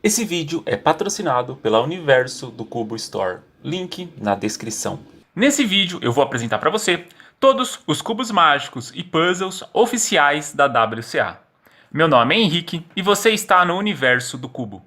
Esse vídeo é patrocinado pela Universo do Cubo Store, link na descrição. Nesse vídeo eu vou apresentar para você todos os cubos mágicos e puzzles oficiais da WCA. Meu nome é Henrique e você está no Universo do Cubo.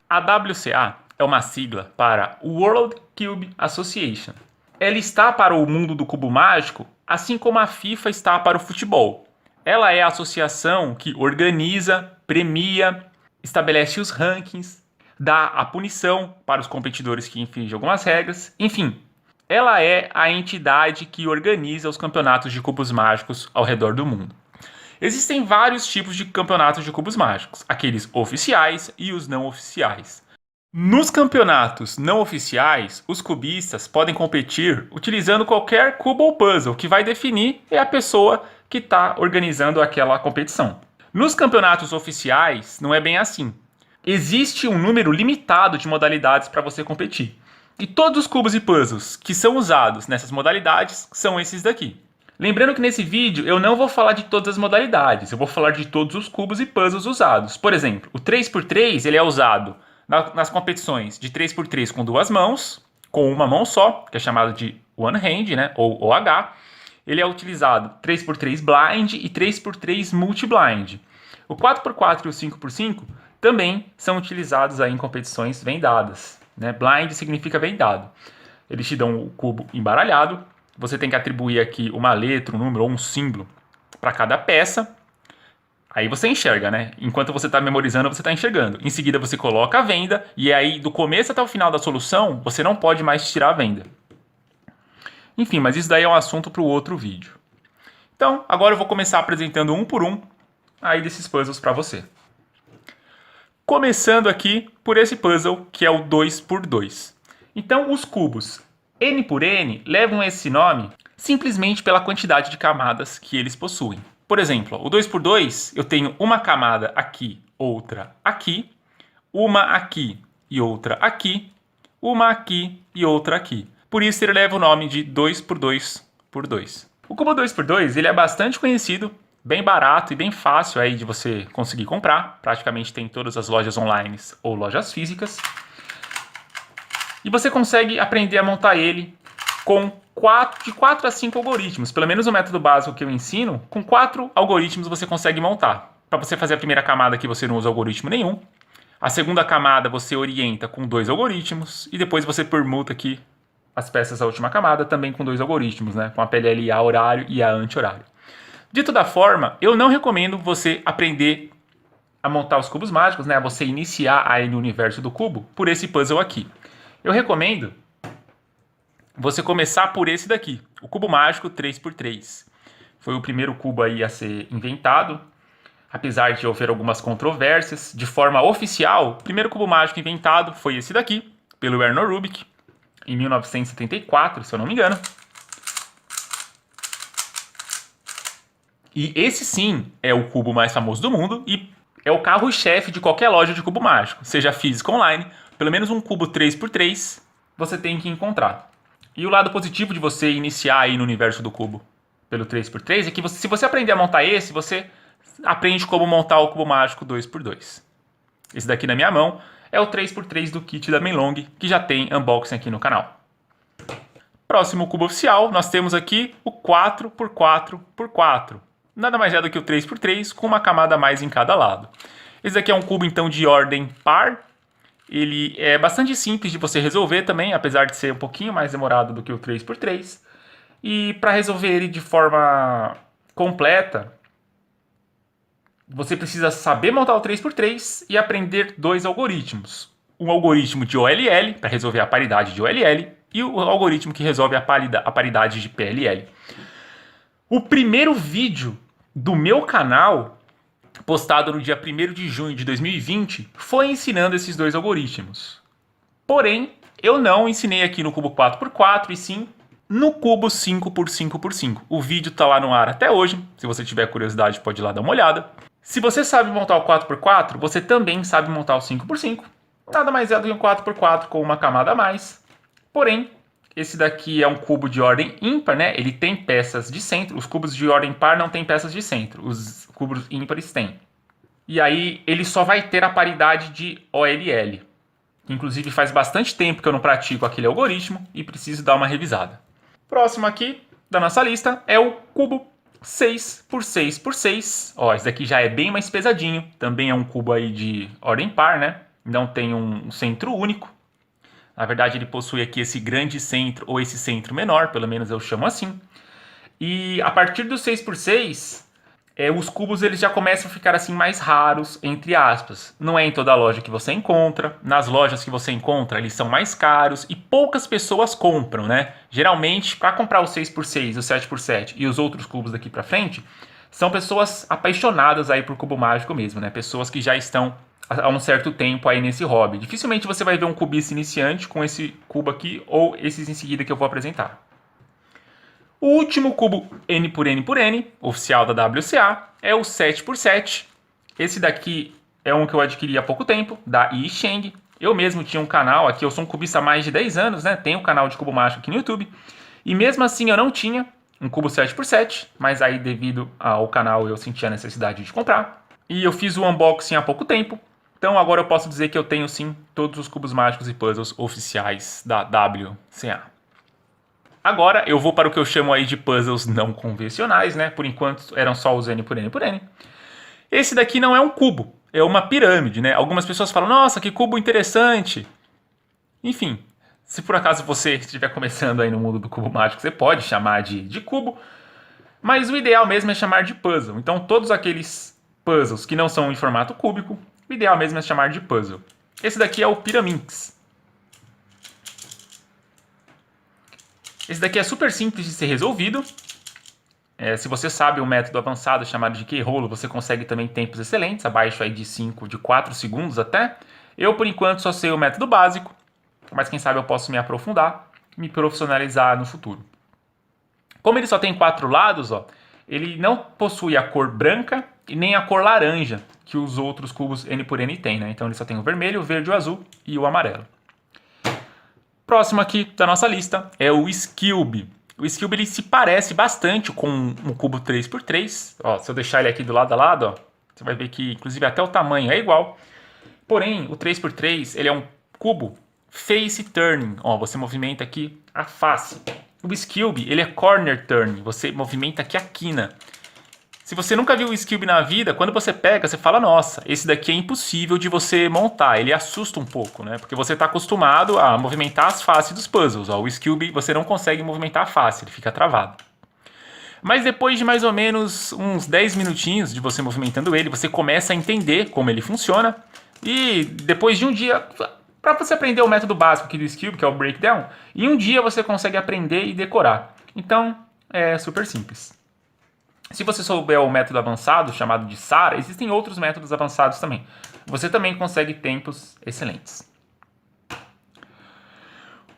A WCA é uma sigla para World Cube Association. Ela está para o mundo do cubo mágico, assim como a FIFA está para o futebol. Ela é a associação que organiza, premia, estabelece os rankings, dá a punição para os competidores que infringem algumas regras, enfim. Ela é a entidade que organiza os campeonatos de cubos mágicos ao redor do mundo. Existem vários tipos de campeonatos de cubos mágicos, aqueles oficiais e os não oficiais. Nos campeonatos não oficiais, os cubistas podem competir utilizando qualquer cubo ou puzzle, que vai definir é a pessoa que está organizando aquela competição. Nos campeonatos oficiais, não é bem assim. Existe um número limitado de modalidades para você competir. E todos os cubos e puzzles que são usados nessas modalidades são esses daqui. Lembrando que nesse vídeo eu não vou falar de todas as modalidades, eu vou falar de todos os cubos e puzzles usados. Por exemplo, o 3x3 ele é usado nas competições de 3x3 com duas mãos, com uma mão só, que é chamado de one hand, né, ou OH. Ele é utilizado 3x3 blind e 3x3 multi-blind. O 4x4 e o 5x5 também são utilizados aí em competições vendadas, né? Blind significa vendado. Eles te dão o cubo embaralhado. Você tem que atribuir aqui uma letra, um número ou um símbolo para cada peça. Aí você enxerga, né? Enquanto você está memorizando, você está enxergando. Em seguida você coloca a venda e aí do começo até o final da solução, você não pode mais tirar a venda. Enfim, mas isso daí é um assunto para o outro vídeo. Então, agora eu vou começar apresentando um por um aí desses puzzles para você. Começando aqui por esse puzzle que é o 2x2. Então, os cubos N por N levam esse nome simplesmente pela quantidade de camadas que eles possuem. Por exemplo, o 2x2 eu tenho uma camada aqui, outra aqui, uma aqui e outra aqui, uma aqui e outra aqui. Por isso ele leva o nome de 2x2x2. O cubo 2x2 ele é bastante conhecido, bem barato e bem fácil aí de você conseguir comprar. Praticamente tem em todas as lojas online ou lojas físicas. E você consegue aprender a montar ele com de 4 a 5 algoritmos. Pelo menos o método básico que eu ensino, com 4 algoritmos você consegue montar. Para você fazer a primeira camada aqui você não usa algoritmo nenhum. A segunda camada você orienta com 2 algoritmos. E depois você permuta aqui as peças da última camada também com 2 algoritmos, né? Com a PLLA horário e a anti-horário. De toda forma, eu não recomendo você aprender a montar os cubos mágicos, né? Você iniciar aí no universo do cubo por esse puzzle aqui. Eu recomendo você começar por esse daqui, o cubo mágico 3x3. Foi o primeiro cubo aí a ser inventado, apesar de haver algumas controvérsias. De forma oficial, o primeiro cubo mágico inventado foi esse daqui, pelo Erno Rubik, em 1974, se eu não me engano. E esse sim é o cubo mais famoso do mundo e é o carro-chefe de qualquer loja de cubo mágico, seja físico ou online. Pelo menos um cubo 3x3 você tem que encontrar. E o lado positivo de você iniciar aí no universo do cubo pelo 3x3 é que se você aprender a montar esse, você aprende como montar o cubo mágico 2x2. Esse daqui na minha mão é o 3x3 do kit da Menlong, que já tem unboxing aqui no canal. Próximo cubo oficial, nós temos aqui o 4x4x4. Nada mais é do que o 3x3 com uma camada a mais em cada lado. Esse daqui é um cubo então de ordem par. Ele é bastante simples de você resolver também, apesar de ser um pouquinho mais demorado do que o 3x3. E para resolver ele de forma completa, você precisa saber montar o 3x3 e aprender 2 algoritmos. Um algoritmo de OLL, para resolver a paridade de OLL, e o algoritmo que resolve a paridade de PLL. O primeiro vídeo do meu canal, postado no dia 1º de junho de 2020, foi ensinando esses 2 algoritmos. Porém, eu não ensinei aqui no cubo 4x4, e sim no cubo 5x5x5. O vídeo está lá no ar até hoje. Se você tiver curiosidade, pode ir lá dar uma olhada. Se você sabe montar o 4x4, você também sabe montar o 5x5. Nada mais é do que um 4x4 com uma camada a mais. Porém, esse daqui é um cubo de ordem ímpar, né? Ele tem peças de centro. Os cubos de ordem par não têm peças de centro. Os cubos ímpares têm. E aí ele só vai ter a paridade de OLL. Inclusive faz bastante tempo que eu não pratico aquele algoritmo e preciso dar uma revisada. Próximo aqui da nossa lista é o cubo 6x6x6. Ó, esse daqui já é bem mais pesadinho. Também é um cubo aí de ordem par, né? Não tem um centro único. Na verdade, ele possui aqui esse grande centro ou esse centro menor, pelo menos eu chamo assim. E a partir do 6x6, os cubos eles já começam a ficar assim mais raros, entre aspas. Não é em toda loja que você encontra. Nas lojas que você encontra, eles são mais caros e poucas pessoas compram, né? Geralmente, para comprar o 6x6, o 7x7 e os outros cubos daqui para frente, são pessoas apaixonadas aí por cubo mágico mesmo, né? Pessoas que já estão há um certo tempo aí nesse hobby. Dificilmente você vai ver um cubista iniciante com esse cubo aqui ou esses em seguida que eu vou apresentar. O último cubo N por N por N, oficial da WCA, é o 7x7. Esse daqui é um que eu adquiri há pouco tempo, da Yisheng. Eu mesmo tinha um canal aqui, eu sou um cubista há mais de 10 anos, né? Tenho um canal de cubo mágico aqui no YouTube. E mesmo assim eu não tinha um cubo 7x7, mas aí devido ao canal eu senti a necessidade de comprar. E eu fiz o unboxing há pouco tempo. Então agora eu posso dizer que eu tenho sim todos os cubos mágicos e puzzles oficiais da WCA. Agora eu vou para o que eu chamo aí de puzzles não convencionais, né? Por enquanto eram só os N por N por N. Esse daqui não é um cubo, é uma pirâmide, né? Algumas pessoas falam, nossa, que cubo interessante. Enfim, se por acaso você estiver começando aí no mundo do cubo mágico, você pode chamar de cubo. Mas o ideal mesmo é chamar de puzzle. Então todos aqueles puzzles que não são em formato cúbico, o ideal mesmo é chamar de puzzle. Esse daqui é o Pyraminx. Esse daqui é super simples de ser resolvido. Se você sabe o método avançado chamado de Keyrolo, você consegue também tempos excelentes, abaixo aí de 4 segundos até. Eu, por enquanto, só sei o método básico, mas quem sabe eu posso me aprofundar e me profissionalizar no futuro. Como ele só tem 4 lados, ó, ele não possui a cor branca e nem a cor laranja, que os outros cubos N por N têm, né? Então ele só tem o vermelho, o verde, o azul e o amarelo. Próximo aqui da nossa lista é o Skilby. O Skilby ele se parece bastante com um cubo 3x3. Ó, se eu deixar ele aqui do lado a lado, ó, você vai ver que inclusive até o tamanho é igual. Porém, o 3x3 ele é um cubo face turning. Ó, você movimenta aqui a face. O Skilby ele é corner turning. Você movimenta aqui a quina. Se você nunca viu o Skilby na vida, quando você pega, você fala, nossa, esse daqui é impossível de você montar. Ele assusta um pouco, né? Porque você está acostumado a movimentar as faces dos puzzles. Ó, o Skilby você não consegue movimentar a face, ele fica travado. Mas depois de mais ou menos uns 10 minutinhos de você movimentando ele, você começa a entender como ele funciona. E depois de um dia, para você aprender o método básico aqui do Skilby, que é o breakdown, em um dia você consegue aprender e decorar. Então, é super simples. Se você souber o método avançado, chamado de SAR, existem outros métodos avançados também. Você também consegue tempos excelentes.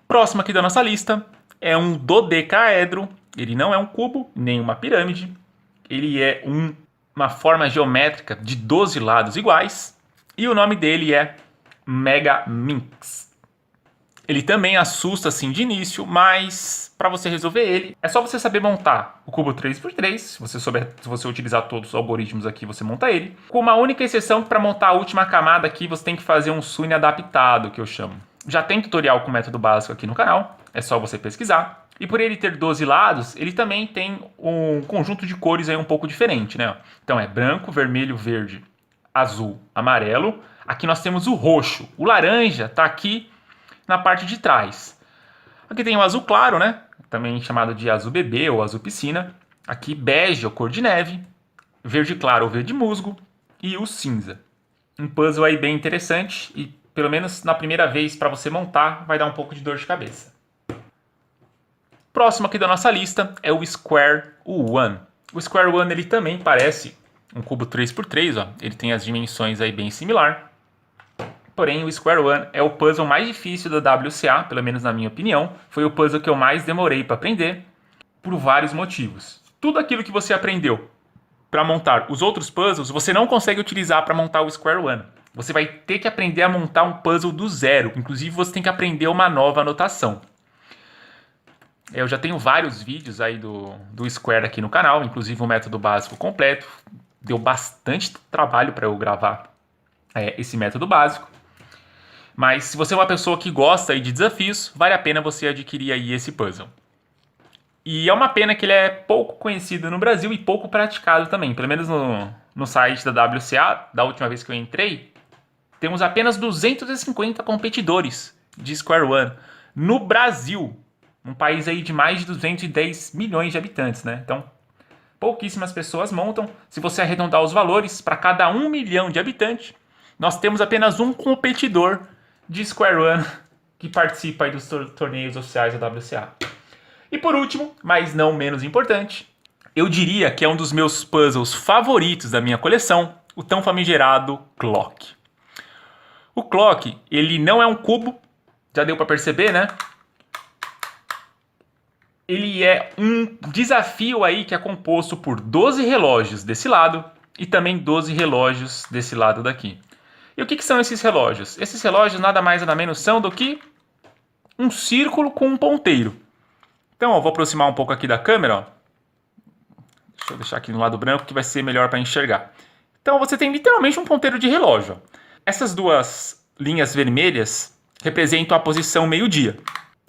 Próximo aqui da nossa lista é um dodecaedro. Ele não é um cubo, nem uma pirâmide. Ele é uma forma geométrica de 12 lados iguais. E o nome dele é Megaminx. Ele também assusta assim de início, mas para você resolver ele, é só você saber montar o cubo 3x3. Se você utilizar todos os algoritmos aqui, você monta ele. Com uma única exceção, para montar a última camada aqui, você tem que fazer um Sune adaptado, que eu chamo. Já tem tutorial com o método básico aqui no canal, é só você pesquisar. E por ele ter 12 lados, ele também tem um conjunto de cores aí um pouco diferente, né? Então é branco, vermelho, verde, azul, amarelo. Aqui nós temos o roxo. O laranja está aqui na parte de trás. Aqui tem o azul claro, né? Também chamado de azul bebê ou azul piscina. Aqui bege ou cor de neve. Verde claro ou verde musgo. E o cinza. Um puzzle aí bem interessante e pelo menos na primeira vez para você montar vai dar um pouco de dor de cabeça. Próximo aqui da nossa lista é o Square One. O Square One ele também parece um cubo 3x3, ó. Ele tem as dimensões aí bem similar. Porém, o Square One é o puzzle mais difícil da WCA, pelo menos na minha opinião. Foi o puzzle que eu mais demorei para aprender, por vários motivos. Tudo aquilo que você aprendeu para montar os outros puzzles, você não consegue utilizar para montar o Square One. Você vai ter que aprender a montar um puzzle do zero. Inclusive, você tem que aprender uma nova anotação. Eu já tenho vários vídeos aí do Square aqui no canal, inclusive o método básico completo. Deu bastante trabalho para eu gravar esse método básico. Mas se você é uma pessoa que gosta aí de desafios, vale a pena você adquirir aí esse puzzle. E é uma pena que ele é pouco conhecido no Brasil e pouco praticado também. Pelo menos no site da WCA, da última vez que eu entrei, temos apenas 250 competidores de Square One no Brasil. Um país aí de mais de 210 milhões de habitantes, né? Então, pouquíssimas pessoas montam. Se você arredondar os valores, para cada 1 milhão de habitantes, nós temos apenas um competidor de Square One que participa aí dos torneios oficiais da WCA. E por último, mas não menos importante, eu diria que é um dos meus puzzles favoritos da minha coleção, o tão famigerado Clock. O Clock, ele não é um cubo, já deu para perceber, né? Ele é um desafio aí que é composto por 12 relógios desse lado e também 12 relógios desse lado daqui. E o que são esses relógios? Esses relógios nada mais nada menos são do que um círculo com um ponteiro. Então, eu vou aproximar um pouco aqui da câmera. Ó. Deixa eu deixar aqui no lado branco que vai ser melhor para enxergar. Então, você tem literalmente um ponteiro de relógio. Ó. Essas duas linhas vermelhas representam a posição meio-dia.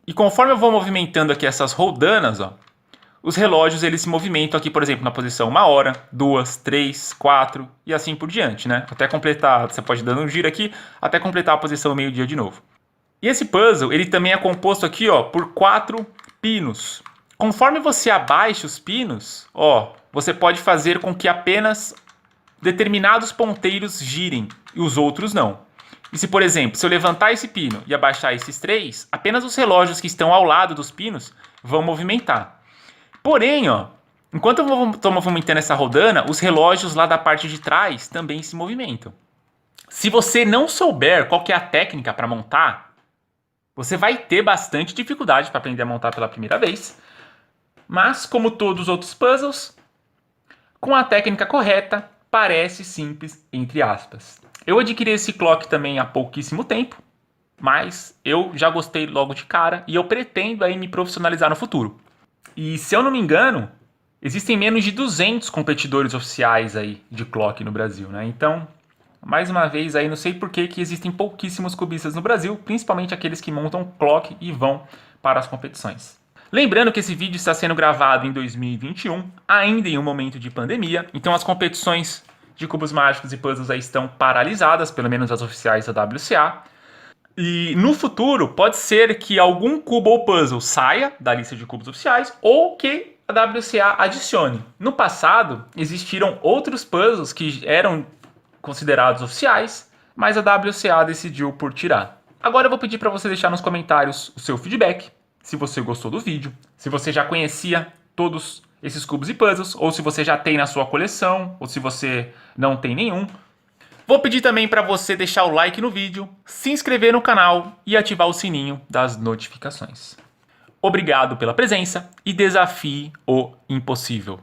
E conforme eu vou movimentando aqui essas roldanas, ó, os relógios eles se movimentam aqui, por exemplo, na posição 1 hora, 2, 3, 4 e assim por diante, né? Até completar, você pode ir dando um giro aqui, até completar a posição meio-dia de novo. E esse puzzle, ele também é composto aqui, ó, por 4 pinos. Conforme você abaixa os pinos, ó, você pode fazer com que apenas determinados ponteiros girem e os outros não. E se, por exemplo, se eu levantar esse pino e abaixar esses 3, apenas os relógios que estão ao lado dos pinos vão movimentar. Porém, ó, enquanto eu estou movimentando essa rodana, os relógios lá da parte de trás também se movimentam. Se você não souber qual que é a técnica para montar, você vai ter bastante dificuldade para aprender a montar pela primeira vez. Mas, como todos os outros puzzles, com a técnica correta, parece simples, entre aspas. Eu adquiri esse Clock também há pouquíssimo tempo, mas eu já gostei logo de cara e eu pretendo aí me profissionalizar no futuro. E se eu não me engano, existem menos de 200 competidores oficiais aí de Clock no Brasil, né? Então, mais uma vez aí, não sei por que existem pouquíssimos cubistas no Brasil, principalmente aqueles que montam Clock e vão para as competições. Lembrando que esse vídeo está sendo gravado em 2021, ainda em um momento de pandemia, então as competições de cubos mágicos e puzzles aí estão paralisadas, pelo menos as oficiais da WCA. E no futuro, pode ser que algum cubo ou puzzle saia da lista de cubos oficiais ou que a WCA adicione. No passado, existiram outros puzzles que eram considerados oficiais, mas a WCA decidiu por tirar. Agora eu vou pedir para você deixar nos comentários o seu feedback, se você gostou do vídeo, se você já conhecia todos esses cubos e puzzles, ou se você já tem na sua coleção, ou se você não tem nenhum. Vou pedir também para você deixar o like no vídeo, se inscrever no canal e ativar o sininho das notificações. Obrigado pela presença e desafie o impossível.